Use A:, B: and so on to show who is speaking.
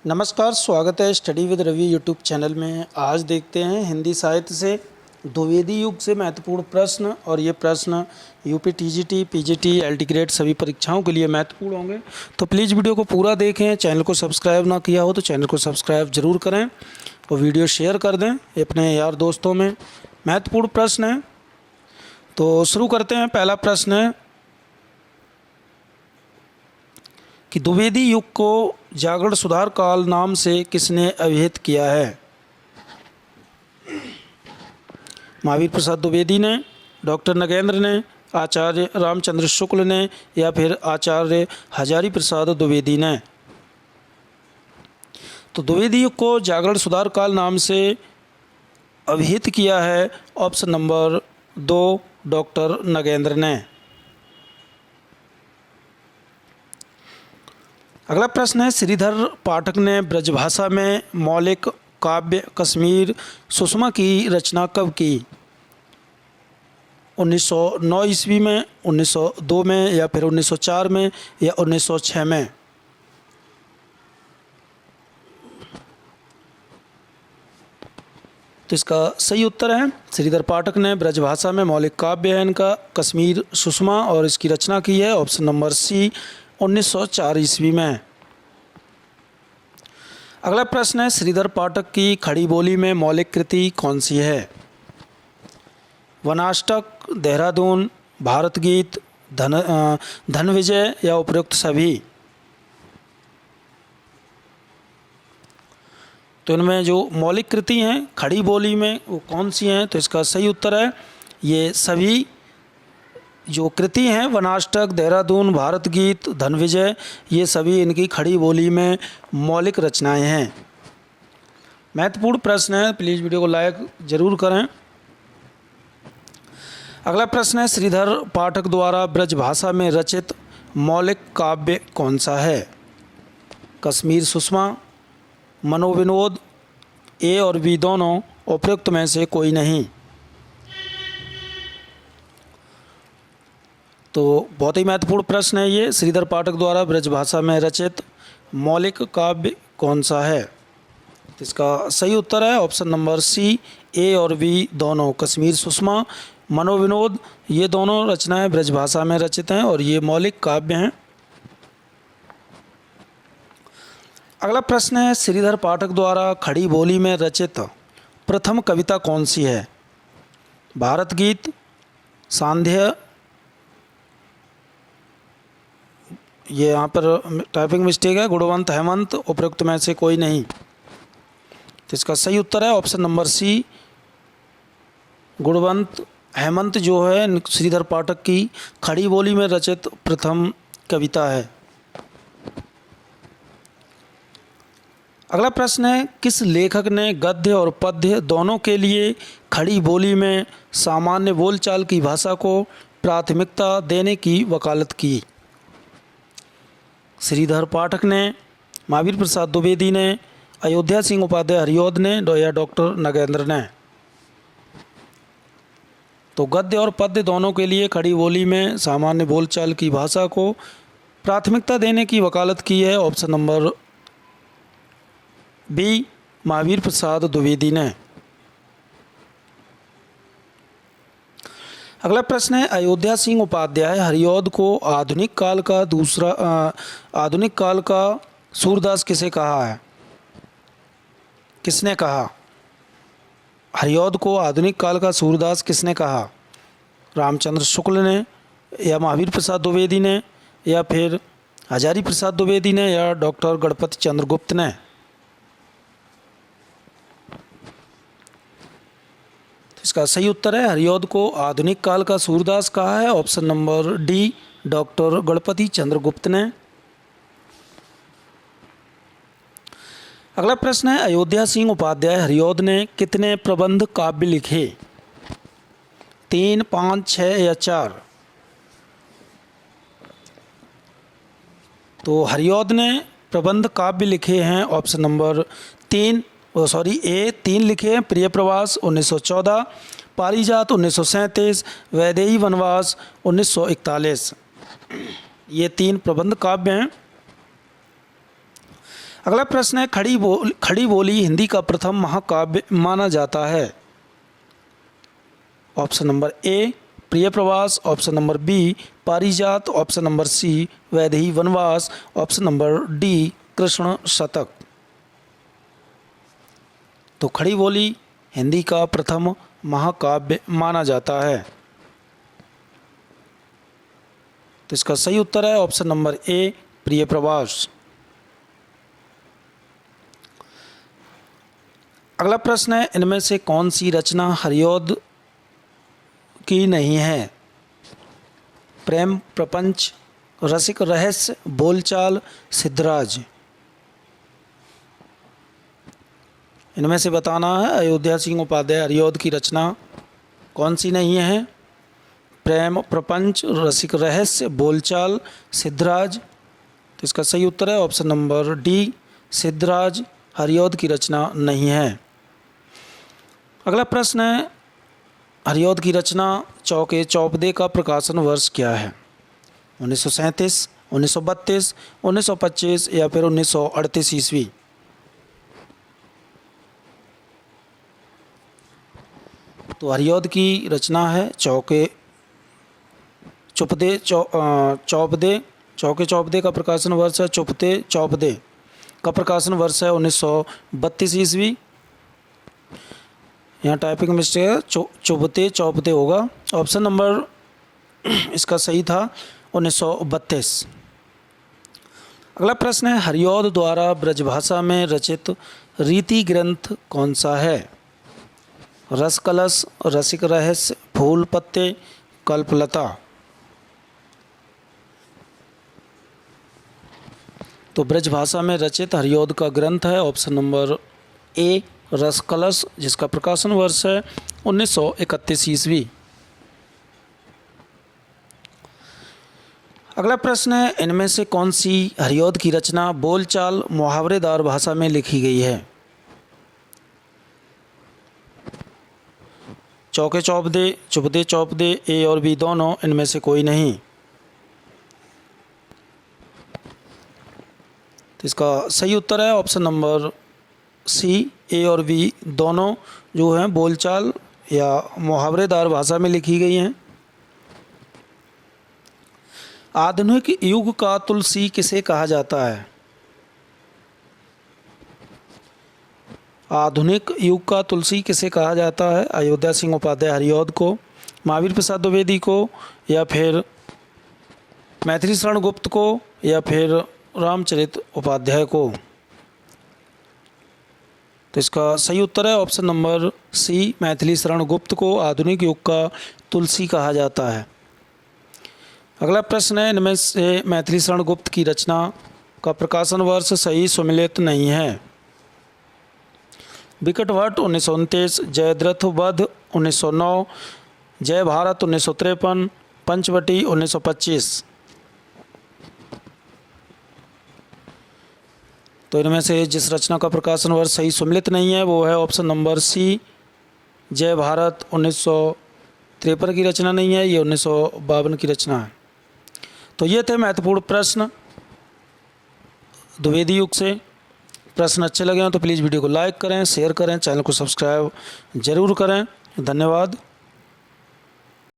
A: नमस्कार, स्वागत है study with Ravi YouTube channel में। आज देखते हैं हिंदी साहित्य से द्विवेदी युग से महत्वपूर्ण प्रश्न, और ये प्रश्न UP TGT, PGT, LT grade सभी परीक्षाओं के लिए महत्वपूर्ण होंगे। तो प्लीज़ वीडियो को पूरा देखें। चैनल को सब्सक्राइब ना किया हो तो चैनल को सब्सक्राइब जरूर करें और वीडियो शेयर कर दें अपने यार दोस्तों में। महत्वपूर्ण प्रश्न है, तो शुरू करते हैं। पहला प्रश्न है कि द्विवेदी युग को जागरण सुधार काल नाम से किसने अभिहित किया है? महावीर प्रसाद द्विवेदी ने, डॉक्टर नगेंद्र ने, आचार्य रामचंद्र शुक्ल ने, या फिर आचार्य हजारी प्रसाद द्विवेदी ने। तो द्विवेदी युग को जागरण सुधार काल नाम से अभिहित किया है ऑप्शन नंबर 2 डॉक्टर नगेंद्र ने। अगला प्रश्न है, श्रीधर पाठक ने ब्रजभाषा में मौलिक काव्य कश्मीर सुषमा की रचना कब की? 1909 ईस्वी में, 1902 में, या फिर 1904 में, या 1906 में? तो इसका सही उत्तर है श्रीधर पाठक ने ब्रजभाषा में मौलिक काव्य है इनका कश्मीर सुषमा, और इसकी रचना की है ऑप्शन नंबर सी 1904 ईस्वी में। अगला प्रश्न है, श्रीधर पाठक की खड़ी बोली में मौलिक कृति कौन सी है? वनाष्टक, देहरादून, भारत गीत, धनविजय, या उपरोक्त सभी? तो इनमें जो मौलिक कृति हैं खड़ी बोली में वो कौन सी हैं? तो इसका सही उत्तर है ये सभी जो कृति हैं, वनाष्टक, देहरादून, भारत गीत, धनविजय, ये सभी इनकी खड़ी बोली में मौलिक रचनाएं हैं। महत्वपूर्ण प्रश्न है, प्लीज़ वीडियो को लाइक जरूर करें। अगला प्रश्न है, श्रीधर पाठक द्वारा ब्रजभाषा में रचित मौलिक काव्य कौन सा है? कश्मीर सुषमा, मनोविनोद, ए और बी दोनों, उपयुक्त में से कोई नहीं? तो बहुत ही महत्वपूर्ण प्रश्न है ये, श्रीधर पाठक द्वारा ब्रजभाषा में रचित मौलिक काव्य कौन सा है? तो इसका सही उत्तर है ऑप्शन नंबर सी ए और बी दोनों, कश्मीर सुषमा, मनोविनोद, ये दोनों रचनाएं ब्रजभाषा में रचित हैं और ये मौलिक काव्य हैं। अगला प्रश्न है, श्रीधर पाठक द्वारा खड़ी बोली में रचित प्रथम कविता कौन सी है? भारत गीत, सांध्य, ये यहाँ पर टाइपिंग मिस्टेक है, गुणवंत, हेमंत, उपयुक्त में से कोई नहीं? तो इसका सही उत्तर है ऑप्शन नंबर सी गुणवंत हेमंत, जो है श्रीधर पाठक की खड़ी बोली में रचित प्रथम कविता है। अगला प्रश्न है, किस लेखक ने गद्य और पद्य दोनों के लिए खड़ी बोली में सामान्य बोलचाल की भाषा को प्राथमिकता देने की वकालत की? श्रीधर पाठक ने, महावीर प्रसाद द्विवेदी ने, अयोध्या सिंह उपाध्याय हरिऔध ने, या डॉक्टर नगेंद्र ने? तो गद्य और पद्य दोनों के लिए खड़ी बोली में सामान्य बोलचाल की भाषा को प्राथमिकता देने की वकालत की है option number B Mahavir Prasad Dwivedi ने। अगला प्रश्न है, अयोध्या सिंह उपाध्याय हरिऔध को आधुनिक काल का सूरदास किसे कहा है? किसने कहा? हरिऔध को आधुनिक काल का सूरदास किसने कहा? रामचंद्र शुक्ल ने, या महावीर प्रसाद द्विवेदी ने, या फिर हजारी प्रसाद द्विवेदी ने, या डॉक्टर गणपति चंद्र गुप्त ने? इसका सही उत्तर है हरिऔध को आधुनिक काल का सूरदास कहा है option number D doctor Ganapati Chandra Gupta ने। अगला प्रश्न है, अयोध्या सिंह उपाध्याय हरिऔध ने कितने प्रबंध काव्य लिखे? 3, 5, 6 या 4? तो हरिऔध ने प्रबंध काव्य लिखे हैं ऑप्शन नंबर ए 3 लिखे हैं। प्रिय प्रवास 1914, पारिजात 1937, वैदेही वनवास 1941, ये 3 प्रबंध काव्य हैं। अगला प्रश्न है, खड़ी बोली हिंदी का प्रथम महाकाव्य माना जाता है। ऑप्शन नंबर ए प्रिय प्रवास, ऑप्शन नंबर बी पारिजात, ऑप्शन नंबर सी वैदेही वनवास, ऑप्शन नंबर डी कृष्ण शतक। तो खड़ी बोली हिंदी का प्रथम महाकाव्य माना जाता है। तो इसका सही उत्तर है ऑप्शन नंबर ए प्रिय प्रवास। अगला प्रश्न है, इनमें से कौन सी रचना हरिऔध की नहीं है? प्रेम प्रपंच, रसिक रहस्य, बोलचाल, सिद्धराज। इनमें से बताना है अयोध्या सिंह उपाध्याय हरिऔध की रचना कौन सी नहीं है? प्रेम प्रपंच, रसिक रहस्य, बोलचाल, सिद्धराज। तो इसका सही उत्तर है option number D Siddharaj Hariaudh की रचना नहीं है। अगला प्रश्न है, हरिऔध की रचना चौके चौपदे का प्रकाशन वर्ष क्या है? 1937, 1932, 1925 या फिर 1938 ईस्वी। तो हरिऔध की रचना है चौके चौपदे का प्रकाशन वर्ष है चौपदे का प्रकाशन वर्ष है 1932 ईस्वी। यहाँ टाइपिंग मिस्टेक है, चौपदे होगा। ऑप्शन नंबर इसका सही था 1932। अगला प्रश्न है, हरिऔध द्वारा ब्रजभाषा में रचित रीति ग्रंथ कौन सा है? रस कलश, रसिक रहस्य, फूल पत्ते, कल्पलता। तो ब्रजभाषा में रचित हरिऔध का ग्रंथ है ऑप्शन नंबर ए रस कलश, जिसका प्रकाशन वर्ष है 1931 ईस्वी। अगला प्रश्न है, इनमें से कौन सी हरिऔध की रचना बोलचाल मुहावरेदार भाषा में लिखी गई है? चौके चौपदे, चुपदे चौपदे, ए और बी दोनों, इनमें से कोई नहीं। तो इसका सही उत्तर है ऑप्शन नंबर सी ए और बी दोनों जो हैं बोलचाल या मुहावरेदार भाषा में लिखी गई हैं। आधुनिक युग का तुलसी किसे कहा जाता है? आधुनिक युग का तुलसी किसे कहा जाता है? अयोध्या सिंह उपाध्याय हरिऔध को, महावीर प्रसाद द्विवेदी को, या फिर मैथिली शरण गुप्त को, या फिर रामचरित उपाध्याय को। तो इसका सही उत्तर है option number C Maithili Sharan Gupt को आधुनिक युग का तुलसी कहा जाता है। अगला प्रश्न है, इनमें से मैथिली शरण गुप्त की रचना का प्रकाशन वर्ष सही सुमेलित नहीं है। विकटभट्ट 1929, जयद्रथ वध 1909, जय भारत 1953, पंचवटी 1925। तो इनमें से जिस रचना का प्रकाशन वर्ष सही सुमेलित नहीं है वो है ऑप्शन नंबर सी जय भारत। 1953 की रचना नहीं है, ये 1952 की रचना है। तो ये थे महत्वपूर्ण प्रश्न द्विवेदी युग से। प्रश्न अच्छे लगे हो तो प्लीज़ वीडियो को लाइक करें, शेयर करें, चैनल को सब्सक्राइब जरूर करें। धन्यवाद।